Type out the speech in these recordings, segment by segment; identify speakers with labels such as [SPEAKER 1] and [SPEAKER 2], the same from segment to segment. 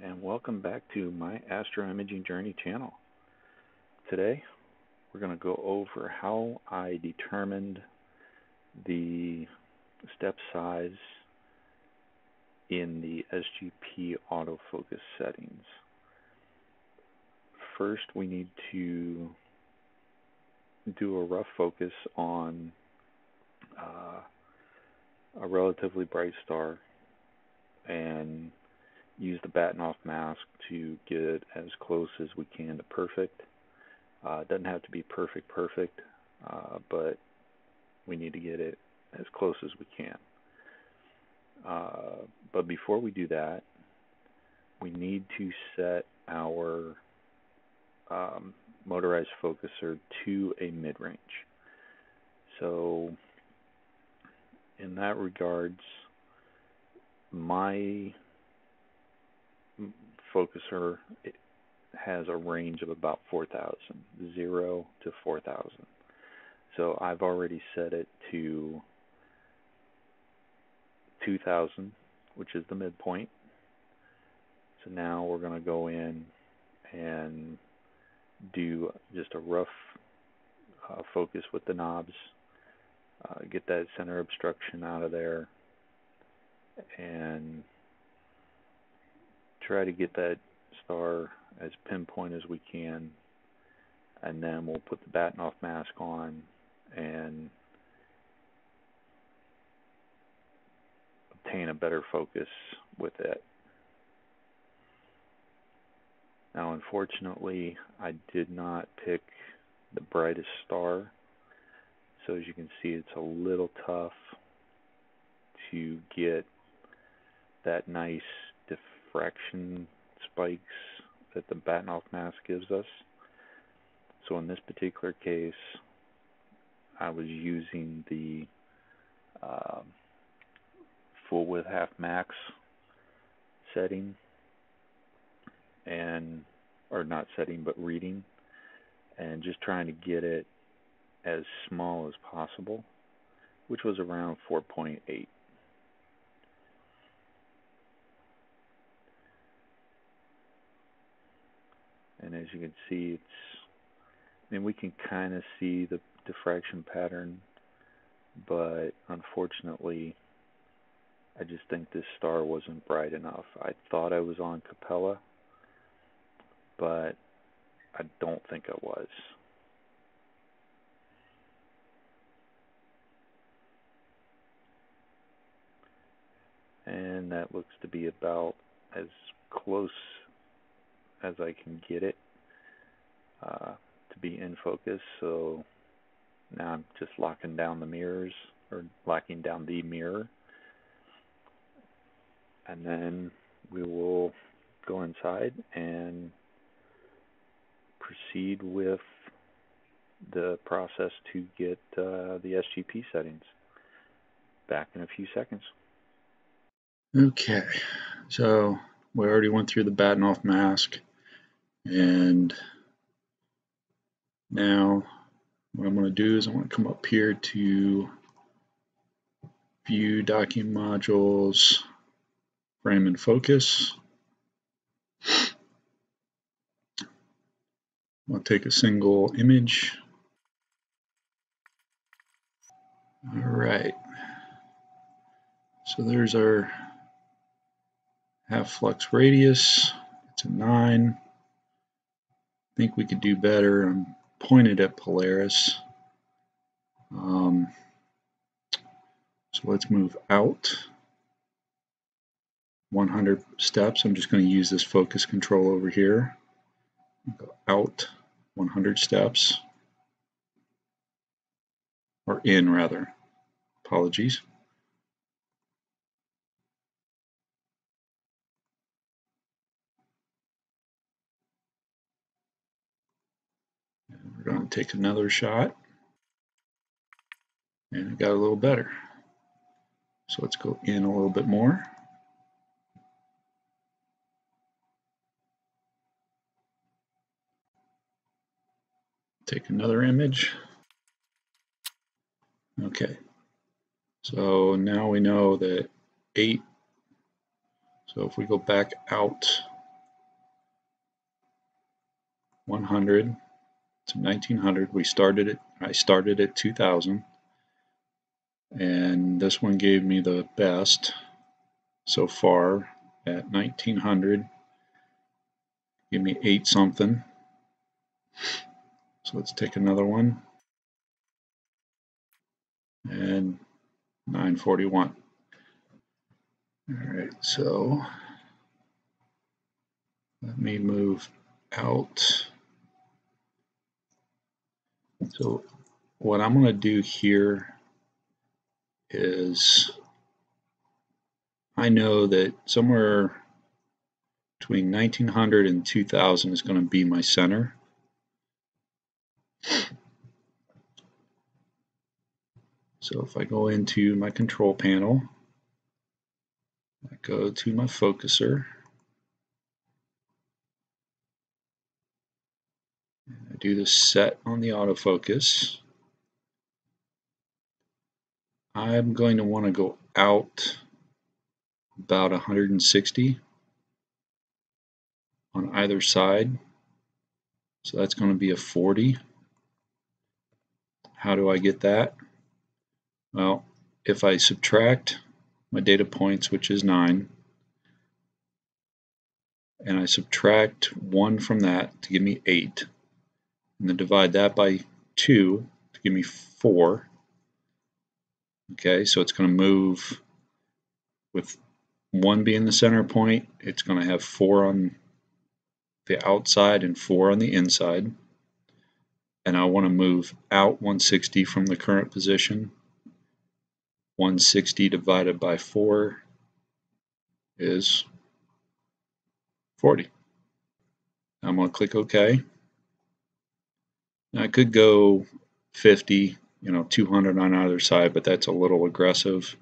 [SPEAKER 1] and welcome back to my Astro Imaging Journey channel. Today we're going to go over how I determined the step size in the SGP autofocus settings. First, we need to do a rough focus on a relatively bright star and use the Bahtinov mask to get as close as we can to perfect. It doesn't have to be perfect, but we need to get it as close as we can. But before we do that, we need to set our motorized focuser to a mid-range. So in that regards, my focuser has a range of about 4,000, 0 to 4,000. So I've already set it to 2,000, which is the midpoint. So now we're going to go in and do just a rough focus with the knobs, get that center obstruction out of there, and try to get that star as pinpoint as we can, and then we'll put the Bahtinov mask on and obtain a better focus with it. Now, unfortunately, I did not pick the brightest star, so as you can see, it's a little tough to get that nice diffraction spikes that the Bahtinov mask gives us. So in this particular case, I was using the full width half max setting, or not setting, but reading, and just trying to get it as small as possible, which was around 4.8. And as you can see, we can kind of see the diffraction pattern, but unfortunately, I just think this star wasn't bright enough. I thought I was on Capella, but I don't think I was. And that looks to be about as close as I can get it to be in focus. So now I'm just locking down the mirrors, or locking down the mirror, and then we will go inside and proceed with the process to get the SGP settings. Back in a few seconds.
[SPEAKER 2] Okay, so we already went through the Bahtinov mask, and now what I'm going to do is I want to come up here to View Docking Modules, Frame and Focus. I'll take a single image. All right, so there's our half flux radius. It's a 9. I think we could do better. I'm pointed at Polaris. So let's move out 100 steps. I'm just going to use this focus control over here. Go out 100 steps, or in rather. Apologies. And we're going to take another shot, and it got a little better. So let's go in a little bit more. Take another image. Okay, so now we know that 8. So if we go back out 100 to 1900. I started at 2000, and this one gave me the best so far at 1900. Give me 8 something. So let's take another one. And 941. Alright, so let me move out. So what I'm going to do here is, I know that somewhere between 1900 and 2000 is going to be my center. So if I go into my control panel, I go to my focuser, I do the set on the autofocus. I'm going to want to go out about 160 on either side. So that's going to be a 40. How do I get that? Well, if I subtract my data points, which is 9, and I subtract 1 from that to give me 8, and then divide that by 2 to give me 4. Okay, so it's going to move with 1 being the center point. It's going to have 4 on the outside and 4 on the inside. And I want to move out 160 from the current position. 160 divided by 4 is 40. I'm going to click OK. Now I could go 50, 200 on either side, but that's a little aggressive.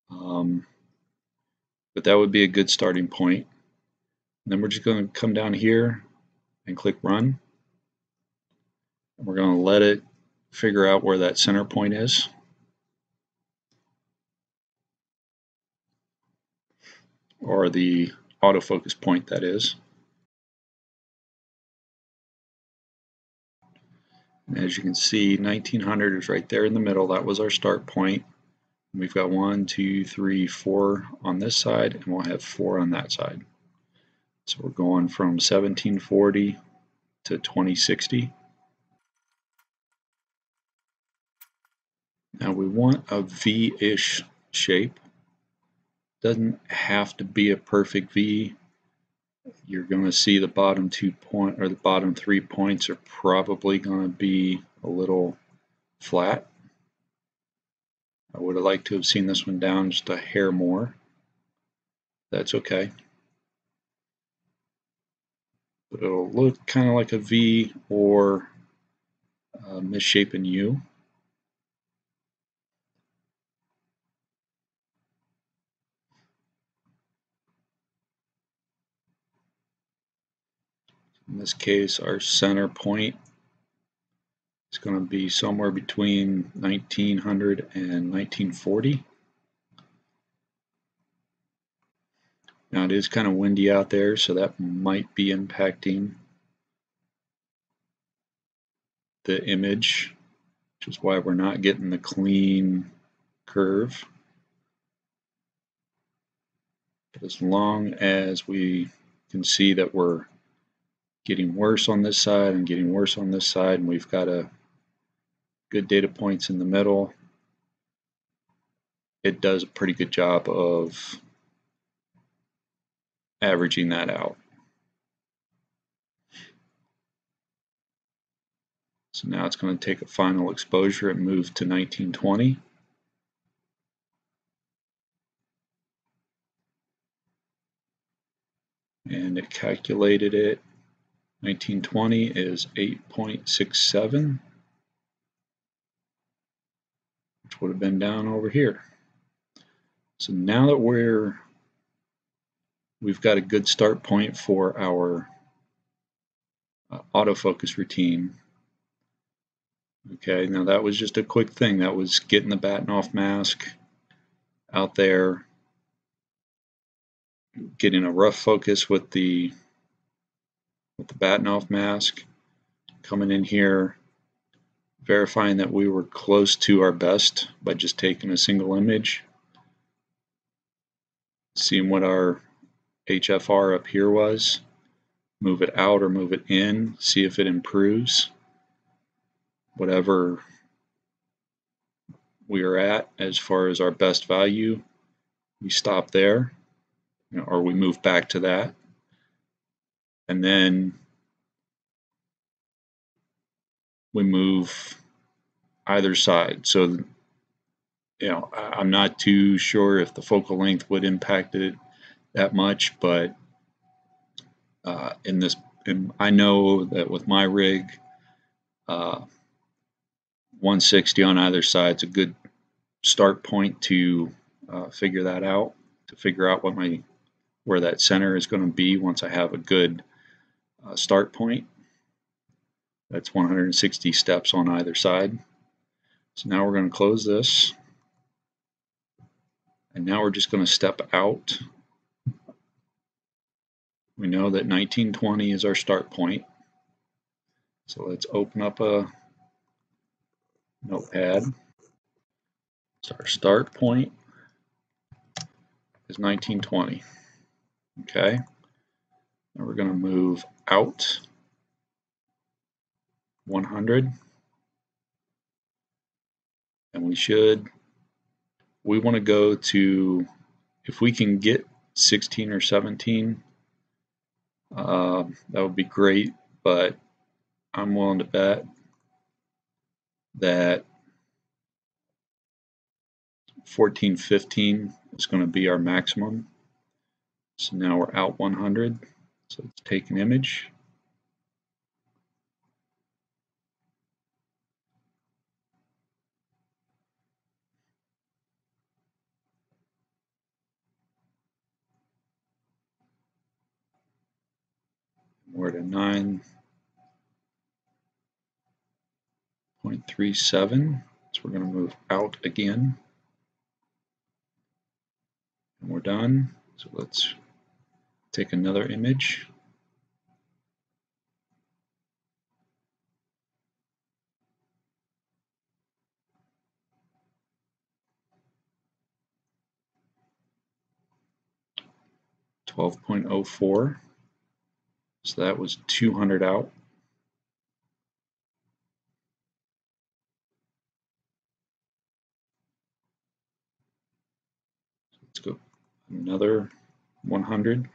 [SPEAKER 2] But that would be a good starting point. And then we're just going to come down here and click Run. And we're going to let it figure out where that center point is. Or the autofocus point, that is. And as you can see, 1900 is right there in the middle. That was our start point. And we've got 1, 2, 3, 4 on this side, and we'll have 4 on that side. So we're going from 1740 to 2060. Now we want a V-ish shape. Doesn't have to be a perfect V. You're going to see the bottom 3 points are probably going to be a little flat. I would have liked to have seen this one down just a hair more. That's okay. But it'll look kind of like a V or a misshapen U. In this case, our center point is going to be somewhere between 1900 and 1940. Now it is kind of windy out there, so that might be impacting the image, which is why we're not getting the clean curve. But as long as we can see that we're getting worse on this side and getting worse on this side, and we've got a good data points in the middle, it does a pretty good job of averaging that out. So now it's going to take a final exposure and move to 1920. And it calculated it. 1920 is 8.67, which would have been down over here. So now that we've got a good start point for our autofocus routine. Okay, now that was just a quick thing. That was getting the Bahtinov mask out there, getting a rough focus with the with the Bahtinov mask, coming in here, verifying that we were close to our best by just taking a single image, seeing what our HFR up here was, move it out or move it in, see if it improves. Whatever we are at as far as our best value, we stop there, or we move back to that. And then we move either side. So, I'm not too sure if the focal length would impact it that much, but I know that with my rig, 160 on either side is a good start point to figure that out, to figure out where that center is going to be once I have a good start point. That's 160 steps on either side. So now we're going to close this, and now we're just going to step out. We know that 1920 is our start point. So let's open up a notepad. So our start point is 1920. Okay. Now we're going to move out 100. And we want to go to, if we can get 16 or 17, that would be great, but I'm willing to bet that 14, 15 is going to be our maximum. So now we're out 100. So let's take an image. We're at a 9.37. So we're going to move out again. And we're done. So let's take another image. .04. So that was 200 out. Let's go another 100.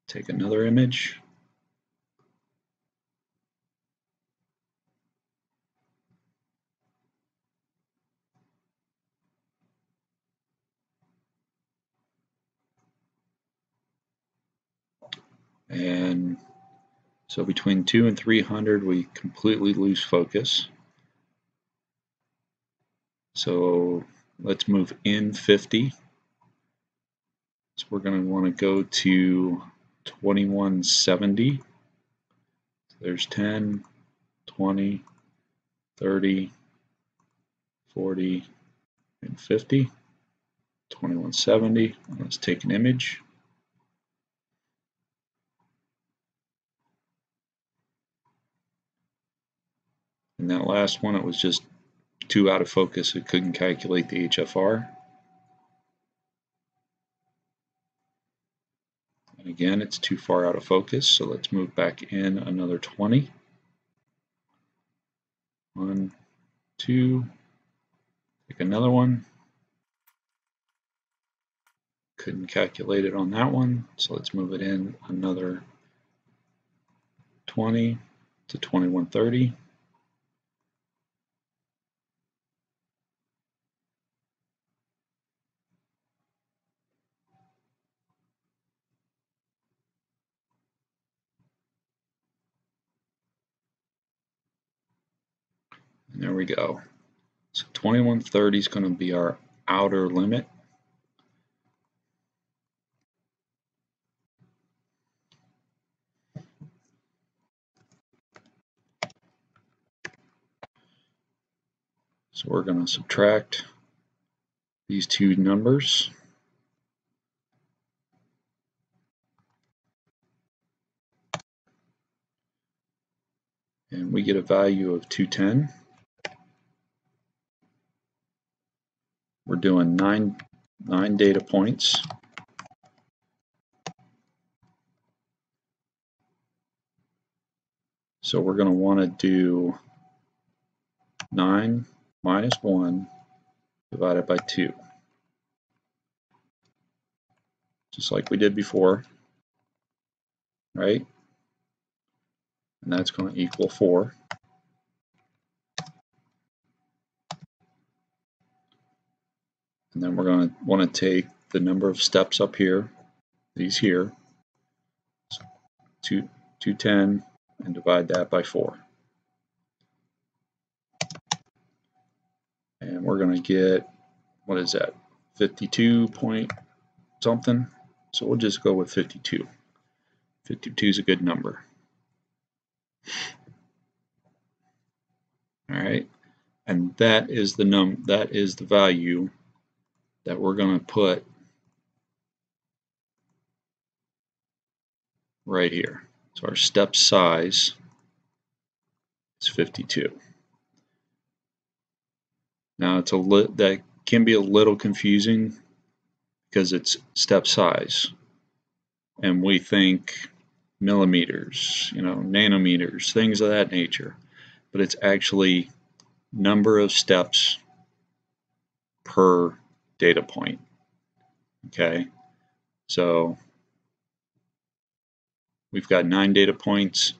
[SPEAKER 2] Take another image. And so between 200 and 300, we completely lose focus. So let's move in 50. So we're going to want to go to 2170. So there's 10, 20, 30, 40, and 50. 2170. Let's take an image. And that last one, it was just too out of focus. It couldn't calculate the HFR. And again, it's too far out of focus, so let's move back in another 20. 1, 2, take another one. Couldn't calculate it on that one, so let's move it in another 20 to 2130. And there we go. So 2130 is going to be our outer limit. So we're going to subtract these two numbers. and we get a value of 210. We're doing nine data points. So we're going to want to do 9 minus 1 divided by 2. Just like we did before, right? And that's going to equal 4. And then we're going to want to take the number of steps up here, these here, 210, and divide that by 4. And we're going to get, what is that, 52 point something? So we'll just go with 52. 52 is a good number. All right, and that is the value that we're going to put right here. So our step size is 52. Now that can be a little confusing because it's step size, and we think millimeters, nanometers, things of that nature, but it's actually number of steps per data point. Okay, so we've got 9 data points.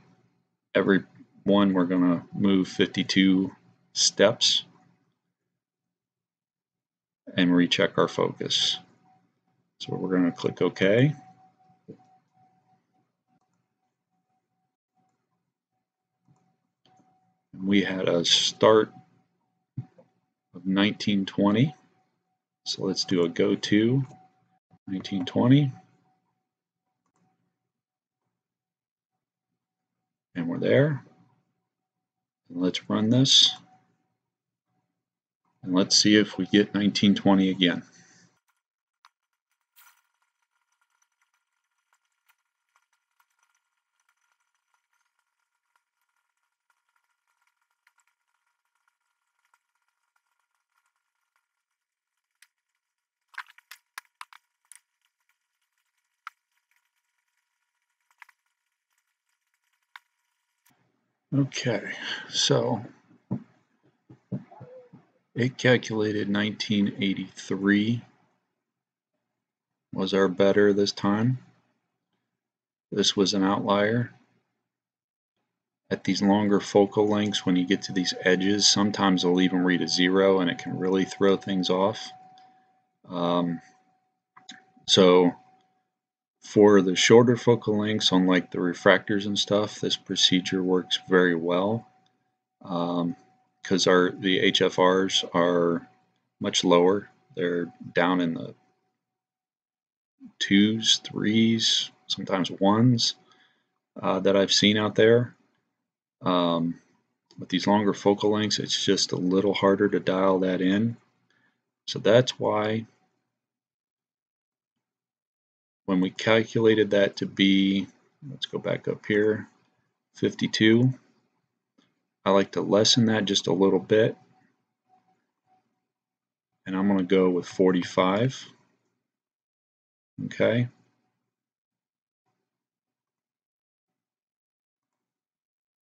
[SPEAKER 2] Every one we're going to move 52 steps and recheck our focus. So we're going to click OK. We had a start of 1920. So let's do a go to 1920. And we're there. And let's run this. And let's see if we get 1920 again. Okay, so it calculated 1983 was our better this time. This was an outlier. At these longer focal lengths, when you get to these edges, sometimes it'll even read a 0 and it can really throw things off. So for the shorter focal lengths on like the refractors and stuff, this procedure works very well because the HFRs are much lower. They're down in the 2s, 3s, sometimes 1s that I've seen out there. With these longer focal lengths, it's just a little harder to dial that in. So that's why when we calculated that to be, let's go back up here, 52, I like to lessen that just a little bit. And I'm going to go with 45. Okay.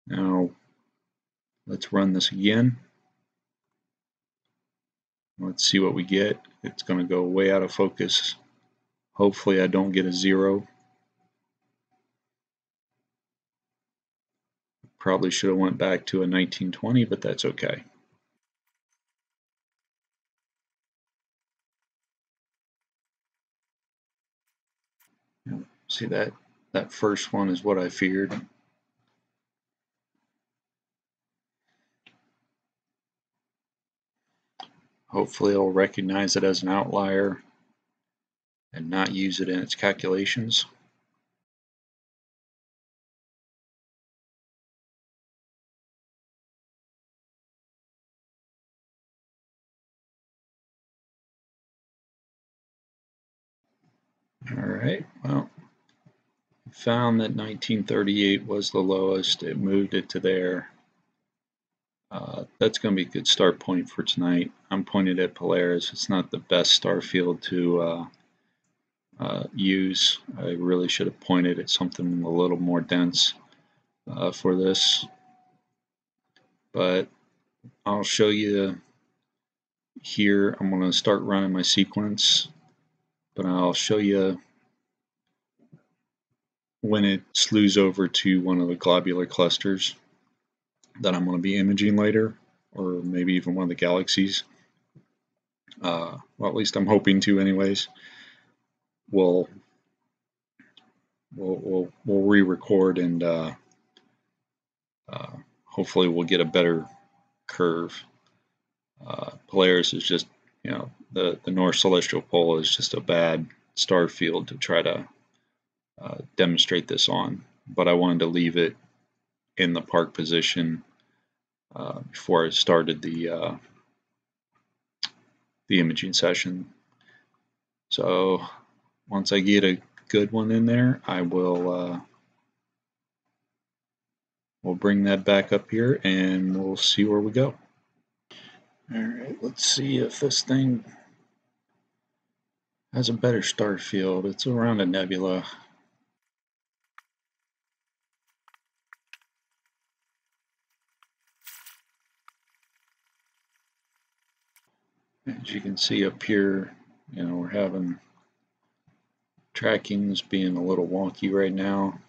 [SPEAKER 2] Now let's run this again. Let's see what we get. It's going to go way out of focus. Hopefully I don't get a 0. Probably should have went back to a 1920, but that's okay. See that first one is what I feared. Hopefully it'll recognize it as an outlier and not use it in its calculations. Alright, well, found that 1938 was the lowest. It moved it to there. That's going to be a good start point for tonight. I'm pointed at Polaris. It's not the best star field to use. I really should have pointed at something a little more dense for this. But I'll show you here. I'm going to start running my sequence, but I'll show you when it slews over to one of the globular clusters that I'm going to be imaging later, or maybe even one of the galaxies. Well, at least I'm hoping to, anyways. We'll re-record and hopefully we'll get a better curve. Polaris is just, the North Celestial Pole is just a bad star field to try to demonstrate this on, but I wanted to leave it in the park position before I started the imaging session. So once I get a good one in there, I will we'll bring that back up here and we'll see where we go. All right, let's see if this thing has a better star field. It's around a nebula. As you can see up here, we're having tracking's being a little wonky right now.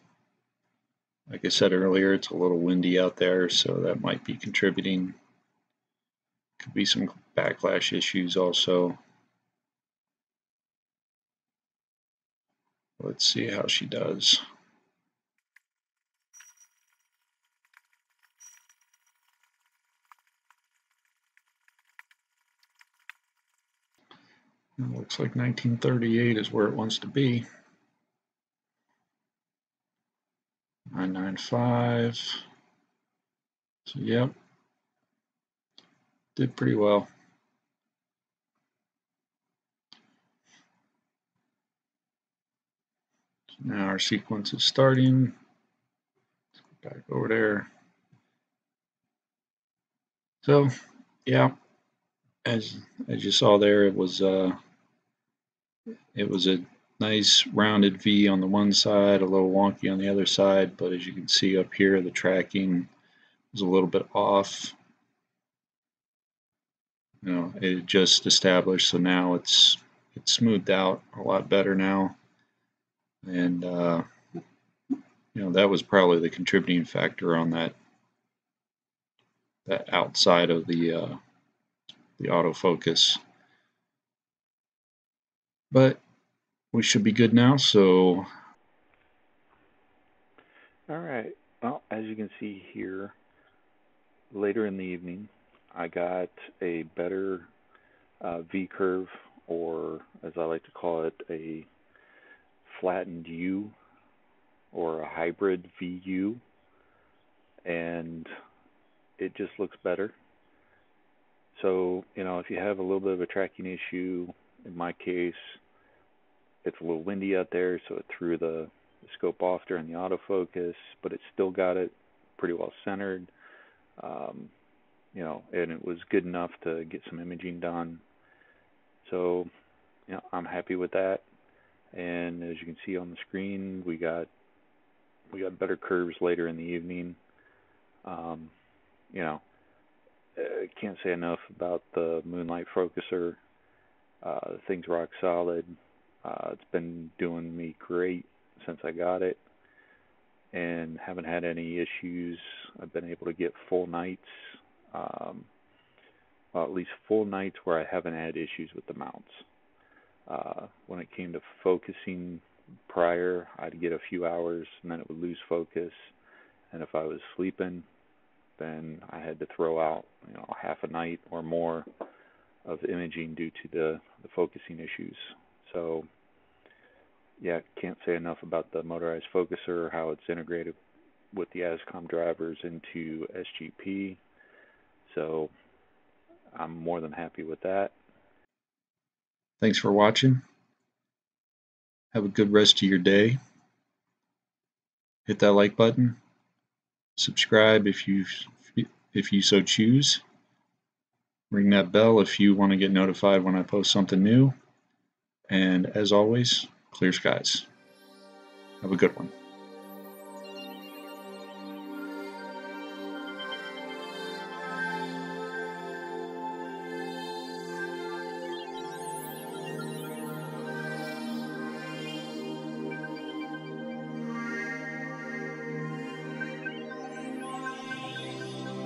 [SPEAKER 2] Like I said earlier, it's a little windy out there, so that might be contributing. Could be some backlash issues also. Let's see how she does. It looks like 1938 is where it wants to be. 995. So, yep. Did pretty well. So now our sequence is starting. Let's go back over there. So, yeah, as you saw there, it was a nice rounded V on the one side, a little wonky on the other side, but as you can see up here, the tracking was a little bit off. It just established, so now it's smoothed out a lot better now, and that was probably the contributing factor on that outside of the autofocus. But we should be good now, so.
[SPEAKER 1] Alright, well, as you can see here, later in the evening, I got a better V-curve, or as I like to call it, a flattened U, or a hybrid VU, and it just looks better. So, if you have a little bit of a tracking issue, in my case, it's a little windy out there, so it threw the scope off during the autofocus, but it still got it pretty well centered. And it was good enough to get some imaging done. So, I'm happy with that. And as you can see on the screen, we got better curves later in the evening. Can't say enough about the Moonlight Focuser. The thing's rock solid. It's been doing me great since I got it, and haven't had any issues. I've been able to get full nights, well, at least full nights where I haven't had issues with the mounts. When it came to focusing prior, I'd get a few hours and then it would lose focus, and if I was sleeping, then I had to throw out half a night or more of imaging due to the focusing issues. So yeah, can't say enough about the motorized focuser, how it's integrated with the ASCOM drivers into SGP. So I'm more than happy with that.
[SPEAKER 2] Thanks for watching. Have a good rest of your day. Hit that like button. Subscribe if you if you so choose. Ring that bell if you want to get notified when I post something new. And as always, clear skies. Have a good one.